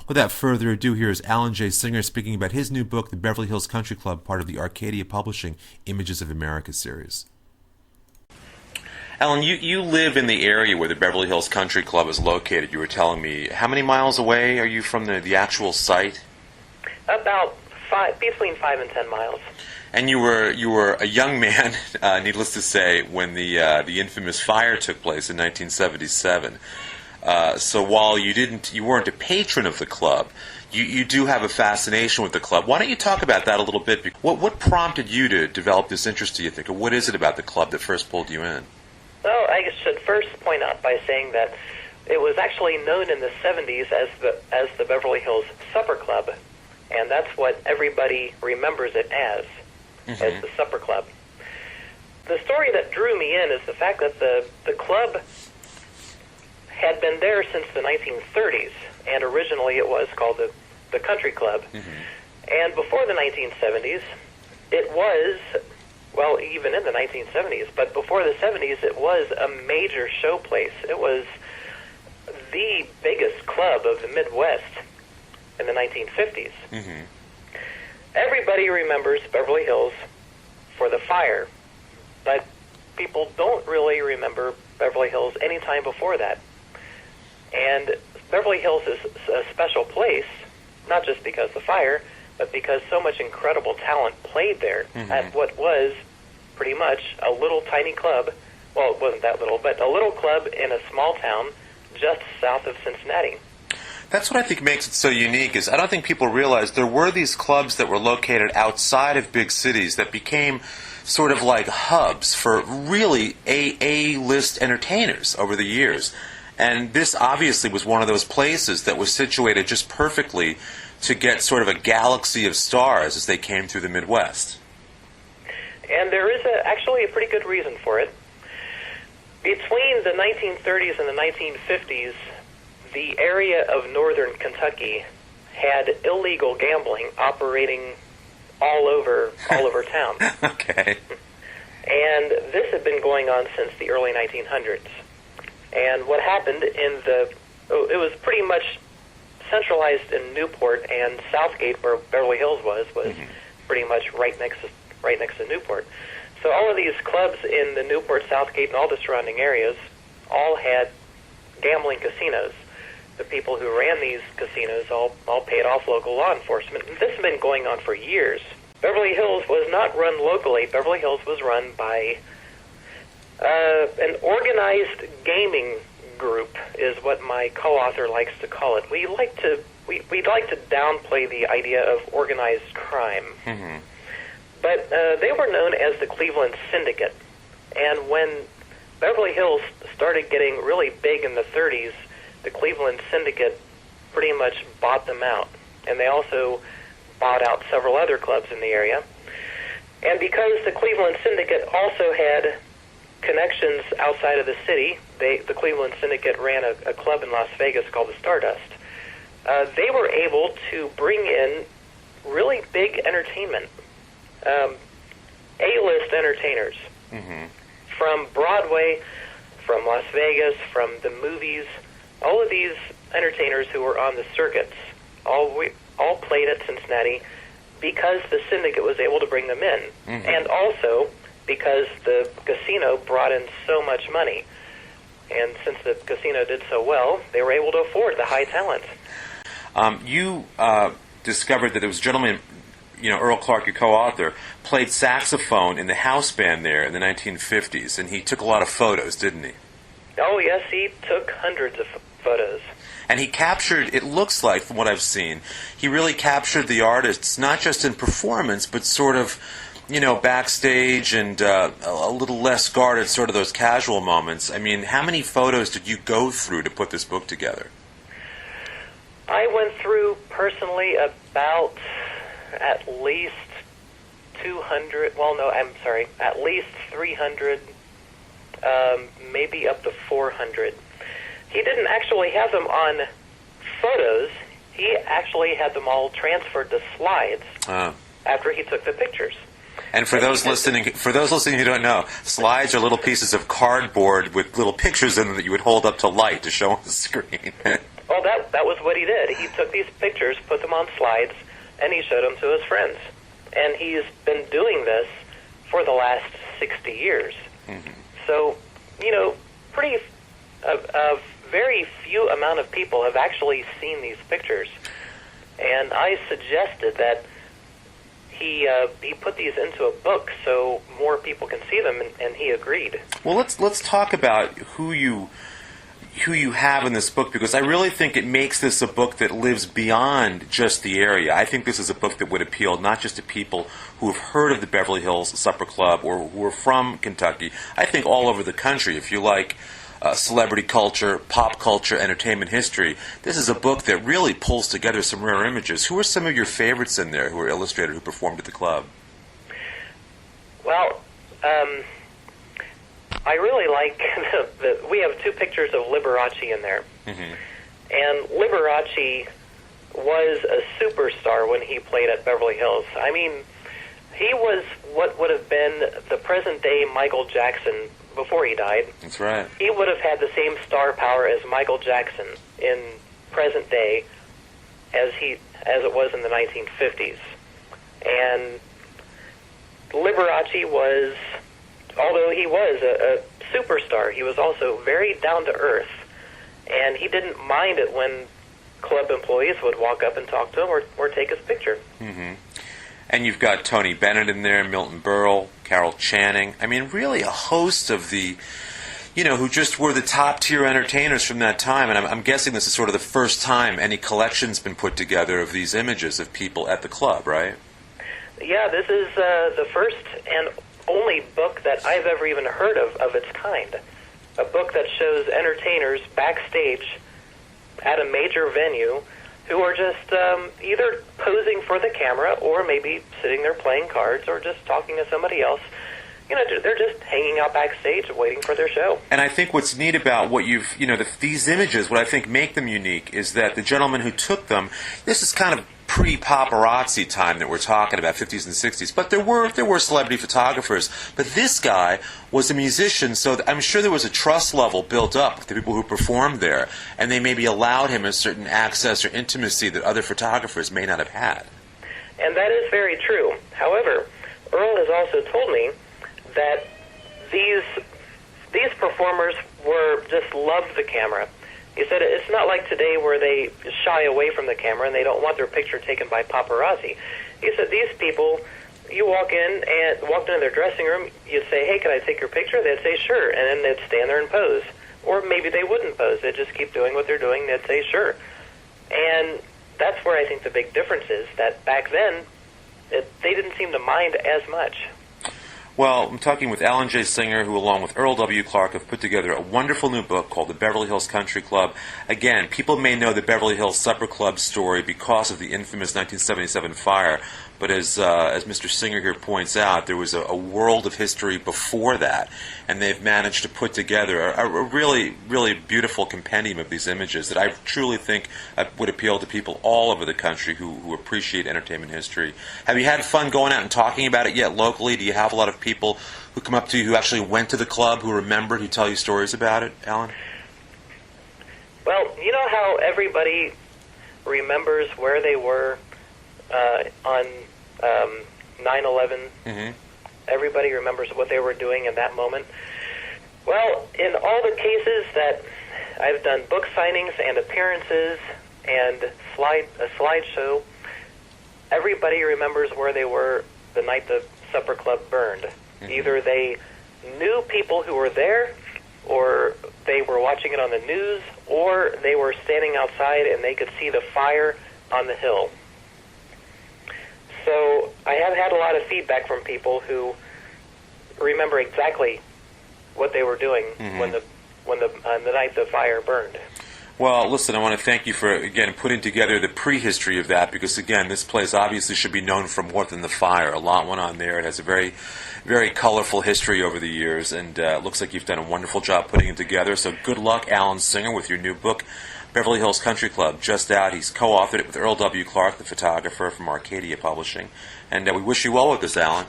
Without further ado, here is Alan J. Singer speaking about his new book, The Beverly Hills Country Club, part of the Arcadia Publishing Images of America series. Alan, you live in the area where the Beverly Hills Country Club is located. You were telling me. How many miles away are you from the actual site? About between 5 and 10 miles. And you were a young man, needless to say, when the infamous fire took place in 1977. So while you weren't a patron of the club, you do have a fascination with the club. Why don't you talk about that a little bit? What prompted you to develop this interest, do you think, or what is it about the club that first pulled you in? Well, I should first point out by saying that it was actually known in the 70s as the Beverly Hills Supper Club, and that's what everybody remembers it as the Supper Club. The story that drew me in is the fact that the club had been there since the 1930s, and originally it was called the Country Club. And before the 1970s, it was, well, even in the 1970s, but before the 70s, it was a major show place. It was the biggest club of the Midwest in the 1950s. Everybody remembers Beverly Hills for the fire, but people don't really remember Beverly Hills any time before that. And Beverly Hills is a special place, not just because of the fire, but because so much incredible talent played there at what was pretty much a little tiny club. Well, it wasn't that little, but a little club in a small town just south of Cincinnati. That's what I think makes it so unique, is I don't think people realize there were these clubs that were located outside of big cities that became sort of like hubs for really A-list entertainers over the years. And this obviously was one of those places that was situated just perfectly to get sort of a galaxy of stars as they came through the Midwest. And there is actually a pretty good reason for it. Between the 1930s and the 1950s, the area of northern Kentucky had illegal gambling operating all over town. Okay. And this had been going on since the early 1900s. And what happened it was pretty much centralized in Newport, and Southgate, where Beverly Hills was pretty much right next to Newport. So all of these clubs in the Newport, Southgate, and all the surrounding areas all had gambling casinos. The people who ran these casinos all paid off local law enforcement. And this has been going on for years. Beverly Hills was not run locally. Beverly Hills was run by an organized gaming group, is what my co-author likes to call it. We'd like to downplay the idea of organized crime. But they were known as the Cleveland Syndicate. And when Beverly Hills started getting really big in the 30s, the Cleveland Syndicate pretty much bought them out. And they also bought out several other clubs in the area. And because the Cleveland Syndicate also had connections outside of the city, the Cleveland Syndicate ran a club in Las Vegas called the Stardust. They were able to bring in really big entertainment. A-list entertainers from Broadway, from Las Vegas, from the movies. All of these entertainers who were on the circuits all played at Cincinnati because the syndicate was able to bring them in, and also because the casino brought in so much money. And since the casino did so well, they were able to afford the high talent. You discovered that there was a gentleman, Earl Clark, your co-author, played saxophone in the house band there in the 1950s, and he took a lot of photos, didn't he? Oh, yes, he took hundreds of photos. And he captured, it looks like, from what I've seen, he really captured the artists, not just in performance, but sort of, backstage and a little less guarded, sort of those casual moments. I mean, how many photos did you go through to put this book together? I went through, personally, about at least 200, at least 300, maybe up to 400. He didn't actually have them on photos. He actually had them all transferred to slides after he took the pictures. And for those listening who don't know, slides are little pieces of cardboard with little pictures in them that you would hold up to light to show on the screen. Well, that was what he did. He took these pictures, put them on slides, and he showed them to his friends. And he's been doing this for the last 60 years. Mm-hmm. So, a very few amount of people have actually seen these pictures. And I suggested that he put these into a book so more people can see them, and he agreed. Well, let's talk about who you have in this book, because I really think it makes this a book that lives beyond just the area. I think this is a book that would appeal not just to people who have heard of the Beverly Hills Supper Club or who are from Kentucky. I think all over the country, if you like celebrity culture, pop culture, entertainment history, this is a book that really pulls together some rare images. Who are some of your favorites in there who are illustrated, who performed at the club? Well, I really like we have two pictures of Liberace in there. Mm-hmm. And Liberace was a superstar when he played at Beverly Hills. I mean, he was what would have been the present-day Michael Jackson before he died. That's right. He would have had the same star power as Michael Jackson in present day as it was in the 1950s. And Liberace was, although he was a superstar, he was also very down to earth, and he didn't mind it when club employees would walk up and talk to him or take his picture. Mm-hmm. And you've got Tony Bennett in there, Milton Berle, Carol Channing. I mean, really a host of the, who just were the top-tier entertainers from that time. And I'm guessing this is sort of the first time any collection's been put together of these images of people at the club, right? Yeah, this is the first and only book that I've ever even heard of its kind. A book that shows entertainers backstage at a major venue who are just either posing for the camera or maybe sitting there playing cards or just talking to somebody else. They're just hanging out backstage waiting for their show. And I think what's neat about what these images, what I think make them unique is that the gentleman who took them, this is kind of pre-paparazzi time that we're talking about, 50s and 60s. But there were celebrity photographers. But this guy was a musician, so I'm sure there was a trust level built up with the people who performed there, and they maybe allowed him a certain access or intimacy that other photographers may not have had. And that is very true. However, Earl has also told me that these performers just loved the camera. He said it's not like today where they shy away from the camera and they don't want their picture taken by paparazzi. He said these people, you walked into their dressing room, you'd say, "Hey, can I take your picture?" They'd say, "Sure," and then they'd stand there and pose. Or maybe they wouldn't pose. They'd just keep doing what they're doing. They'd say, "Sure." And that's where I think the big difference is, that back then, they didn't seem to mind as much. Well, I'm talking with Alan J. Singer, who along with Earl W. Clark have put together a wonderful new book called The Beverly Hills Country Club. Again, people may know the Beverly Hills Supper Club story because of the infamous 1977 fire, but as Mr. Singer here points out, there was a world of history before that, and they've managed to put together a really, really beautiful compendium of these images that I truly think would appeal to people all over the country who appreciate entertainment history. Have you had fun going out and talking about it yet locally? Do you have a lot of people who come up to you who actually went to the club, who remembered, who tell you stories about it, Alan? Well, you know how everybody remembers where they were on 9/11? Mm-hmm. Everybody remembers what they were doing in that moment. Well, in all the cases that I've done book signings and appearances and a slideshow, everybody remembers where they were the night the supper club burned. Mm-hmm. Either they knew people who were there, or they were watching it on the news, or they were standing outside and they could see the fire on the hill. So I have had a lot of feedback from people who remember exactly what they were doing mm-hmm. when the night the fire burned. Well, listen, I want to thank you for, again, putting together the prehistory of that, because, again, this place obviously should be known for more than the fire. A lot went on there. It has a very, very colorful history over the years, and it looks like you've done a wonderful job putting it together. So good luck, Alan Singer, with your new book, Beverly Hills Country Club, just out. He's co-authored it with Earl W. Clark, the photographer from Arcadia Publishing. And we wish you well with this, Alan.